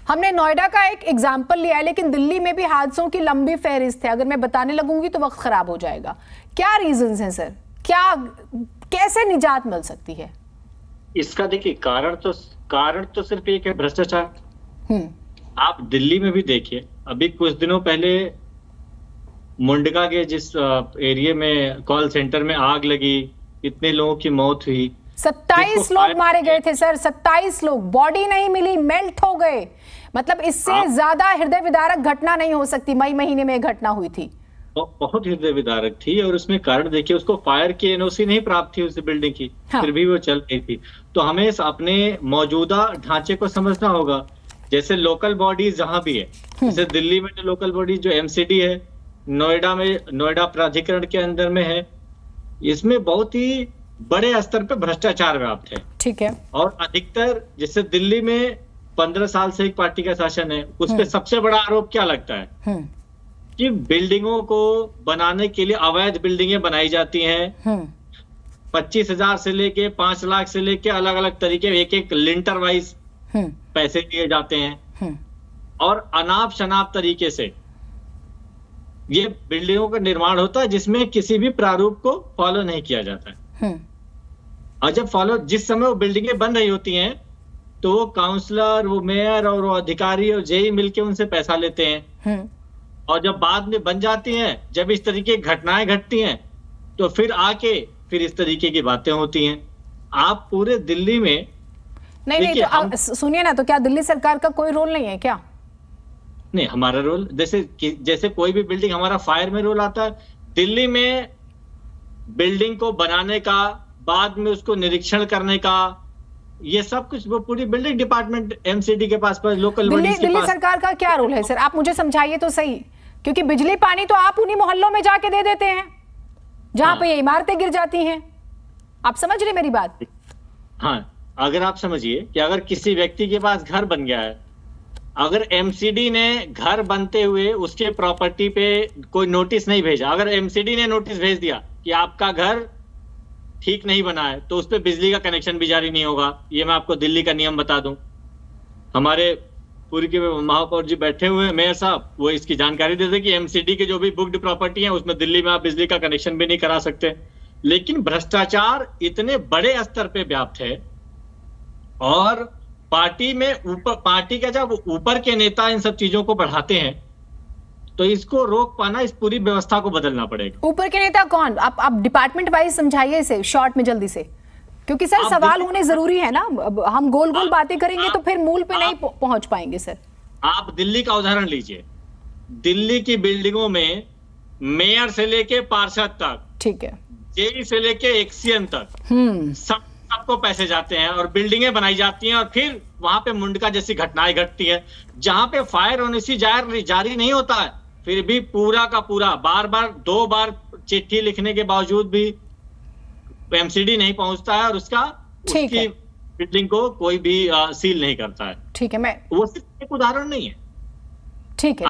हमने नोएडा का एक एग्जाम्पल लिया है, लेकिन दिल्ली में भी हादसों की लंबी फहरिस्त है। अगर मैं बताने लगूंगी तो वक्त खराब हो जाएगा। क्या रीजंस हैं सर? क्या, कैसे निजात मिल सकती है इसका? देखिए, कारण तो सिर्फ एक है, भ्रष्टाचार। आप दिल्ली में भी देखिए, अभी कुछ दिनों पहले मुंडका के जिस एरिया में कॉल सेंटर में आग लगी, इतने लोगों की मौत हुई, 27 लोग मारे गए थे सर। 27 लोग, बॉडी नहीं मिली, मेल्ट हो गए। मतलब इससे ज्यादा हृदय विदारक घटना नहीं हो सकती। मई महीने में घटना हुई थी, बहुत हृदय विदारक थी। और उसमें कारण देखिए, उसको फायर की एनओसी नहीं प्राप्त थी उस बिल्डिंग की, फिर भी वो चल रही थी। तो हमें अपने मौजूदा ढांचे को समझना होगा। जैसे लोकल बॉडीज जहां भी है, जैसे दिल्ली में जो लोकल बॉडीज जो एमसीडी है, नोएडा में नोएडा प्राधिकरण के अंदर में है, इसमें बहुत ही बड़े स्तर पे भ्रष्टाचार व्याप्त है। ठीक है। और अधिकतर, जैसे दिल्ली में 15 साल से एक पार्टी का शासन है, उस पर सबसे बड़ा आरोप क्या लगता है कि बिल्डिंगों को बनाने के लिए अवैध बिल्डिंगें बनाई जाती हैं। 25,000 से लेके 5 लाख से लेके अलग अलग तरीके, एक एक लिंटर वाइज पैसे दिए जाते हैं। और अनाप शनाप तरीके से ये बिल्डिंगों का निर्माण होता है, जिसमें किसी भी प्रारूप को फॉलो नहीं किया जाता है। और जब जिस समय वो बिल्डिंगें बन रही होती हैं, तो वो काउंसलर, वो मेयर और वो अधिकारी और जेई मिलके उनसे पैसा लेते हैं। और जब बाद में बन जाती हैं, जब इस तरीके की घटनाएं घटती हैं, तो फिर इस तरीके की बातें होती हैं। आप पूरे दिल्ली में नहीं तो सुनिए ना, तो क्या दिल्ली सरकार का कोई रोल नहीं है क्या? नहीं, हमारा रोल जैसे कोई भी बिल्डिंग, हमारा फायर में रोल आता है। दिल्ली में बिल्डिंग को बनाने का, बाद में उसको निरीक्षण करने का, ये सब कुछ वो पूरी बिल्डिंग डिपार्टमेंट एमसीडी के पास, लोकल बॉडीज के पास। दिल्ली सरकार का क्या रोल है सर? आप मुझे समझाइए तो सही, क्योंकि बिजली पानी तो आप उन्हीं मोहल्लों में जाके दे देते हैं जहां पे ये इमारतें गिर जाती हैं। आप समझ रहे मेरी बात? हाँ, अगर आप समझिए कि अगर किसी व्यक्ति के पास घर बन गया है, अगर एमसीडी ने घर बनते हुए उसके प्रॉपर्टी पे कोई नोटिस नहीं भेजा, अगर एमसीडी ने नोटिस भेज दिया कि आपका घर ठीक नहीं बना है, तो उस पर बिजली का कनेक्शन भी जारी नहीं होगा। ये मैं आपको दिल्ली का नियम बता दूं। हमारे पूरी के महापौर जी बैठे हुए हैं, मेयर साहब, वो इसकी जानकारी देते कि एमसीडी के जो भी बुक्ड प्रॉपर्टी है, उसमें दिल्ली में आप बिजली का कनेक्शन भी नहीं करा सकते। लेकिन भ्रष्टाचार इतने बड़े स्तर पे व्याप्त है, और पार्टी का जब ऊपर के नेता इन सब चीजों को बढ़ाते हैं, तो इसको रोक पाना, इस पूरी व्यवस्था को बदलना पड़ेगा। ऊपर के नेता कौन? आप डिपार्टमेंट वाइज समझाइए इसे शॉर्ट में जल्दी से, क्योंकि सर सवाल होने जरूरी है ना। हम गोल गोल बातें करेंगे तो फिर मूल पे नहीं पहुंच पाएंगे सर। आप दिल्ली का उदाहरण लीजिए। दिल्ली की बिल्डिंगों में मेयर से लेके पार्षद तक, ठीक है, जेई से लेके एक्सीएन तक, सबको पैसे जाते हैं और बिल्डिंगें बनाई जाती हैं। और फिर वहां पे मुंडका जैसी घटनाएं घटती है, जहां पे फायर होनेसी जारी नहीं होता है, फिर भी पूरा का पूरा दो बार चिट्ठी लिखने के बावजूद भी एमसीडी नहीं पहुंचता है, और उसकी बिल्डिंग को कोई भी सील नहीं करता है। ठीक है, वो सिर्फ एक उदाहरण नहीं है। ठीक है।